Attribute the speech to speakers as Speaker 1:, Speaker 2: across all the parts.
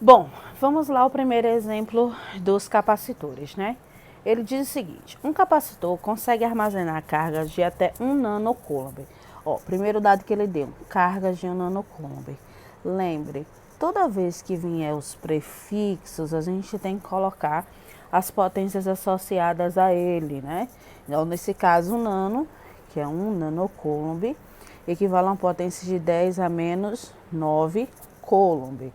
Speaker 1: Bom, vamos lá ao primeiro exemplo dos capacitores, né? Ele diz o seguinte: um capacitor consegue armazenar cargas de até 1 nanocoulomb. Ó, primeiro dado que ele deu, cargas de 1 nanocoulomb. Lembre, toda vez que vier os prefixos, a gente tem que colocar as potências associadas a ele, né? Então, nesse caso, o nano, que é 1 nanocoulomb, equivale a uma potência de 10 a menos 9 coulomb,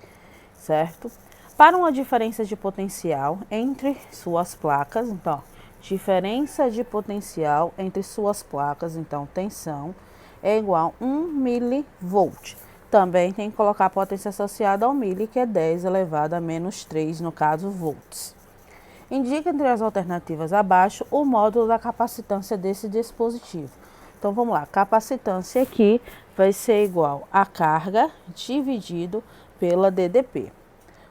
Speaker 1: certo? Para uma diferença de potencial entre suas placas, então, diferença de potencial entre suas placas, então, tensão, é igual a 1 milivolt. Também tem que colocar a potência associada ao mili, que é 10 elevado a menos 3, no caso, volts. Indica entre as alternativas abaixo o módulo da capacitância desse dispositivo. Então, vamos lá. Capacitância aqui vai ser igual a carga dividido pela DDP.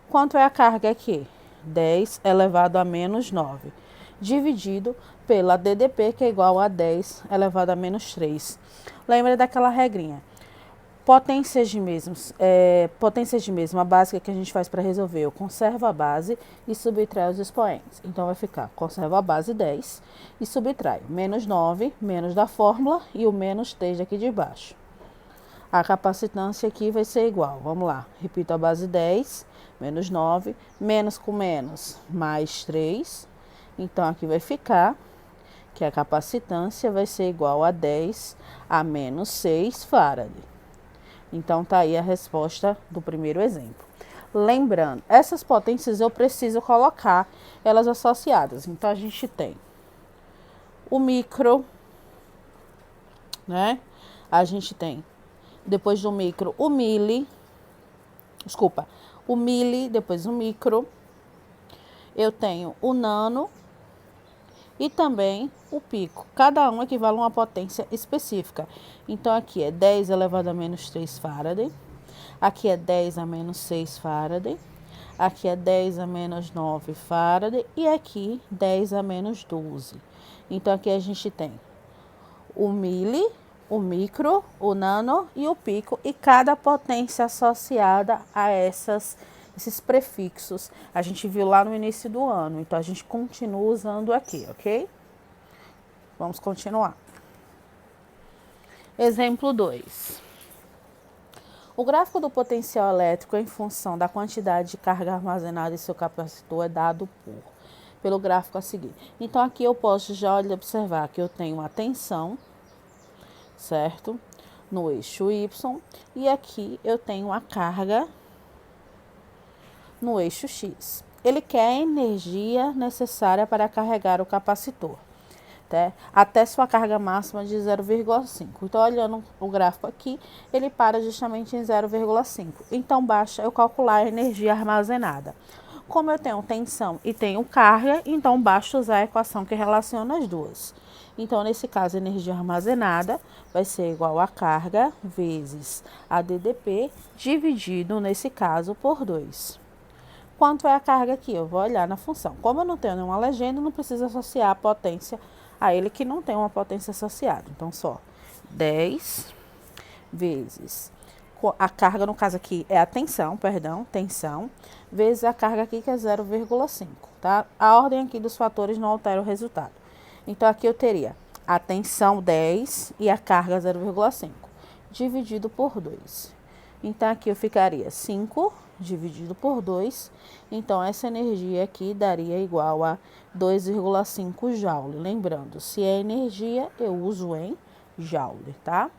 Speaker 1: Quanto é a carga aqui? 10 elevado a menos 9, dividido pela DDP, que é igual a 10 elevado a menos 3. Lembra daquela regrinha. Potências de mesma básica que a gente faz para resolver. Eu conservo a base e subtraio os expoentes. Então, vai ficar, conservo a base 10 e subtraio menos 9, menos da fórmula e o menos 3 aqui de baixo. A capacitância aqui vai ser igual, vamos lá, repito a base 10, menos 9, menos com menos, mais 3. Então, aqui vai ficar que a capacitância vai ser igual a 10 a menos 6 farad. Então, tá aí a resposta do primeiro exemplo. Lembrando, essas potências eu preciso colocar elas associadas. Então, a gente tem o micro, né? A gente tem, depois do micro, o mili. Desculpa, o mili, depois o micro. Eu tenho o nano e também o pico. Cada um equivale a uma potência específica. Então, aqui é 10 elevado a menos 3 farad. Aqui é 10 a menos 6 farad. Aqui é 10 a menos 9 farad. E aqui 10 a menos 12. Então, aqui a gente tem o mili, o micro, o nano e o pico. E cada potência associada a esses prefixos a gente viu lá no início do ano. Então, a gente continua usando aqui, ok? Vamos continuar. Exemplo 2. O gráfico do potencial elétrico em função da quantidade de carga armazenada em seu capacitor é dado pelo gráfico a seguir. Então, aqui eu posso já observar que eu tenho a tensão, certo? No eixo Y. E aqui eu tenho a carga no eixo X. Ele quer a energia necessária para carregar o capacitor, tá? Até sua carga máxima de 0,5. Então, olhando o gráfico aqui, ele para justamente em 0,5. Então, basta eu calcular a energia armazenada. Como eu tenho tensão e tenho carga, então basta usar a equação que relaciona as duas. Então, nesse caso, a energia armazenada vai ser igual a carga vezes a DDP dividido, nesse caso, por 2. Quanto é a carga aqui? Eu vou olhar na função. Como eu não tenho nenhuma legenda, não preciso associar a potência a ele que não tem uma potência associada. Então, só 10 vezes a carga, no caso aqui, é a tensão, tensão, vezes a carga aqui, que é 0,5, tá? A ordem aqui dos fatores não altera o resultado. Então, aqui eu teria a tensão 10 e a carga 0,5, dividido por 2. Então, aqui eu ficaria 5 dividido por 2. Então, essa energia aqui daria igual a 2,5 joule. Lembrando, se é energia, eu uso em joule, tá?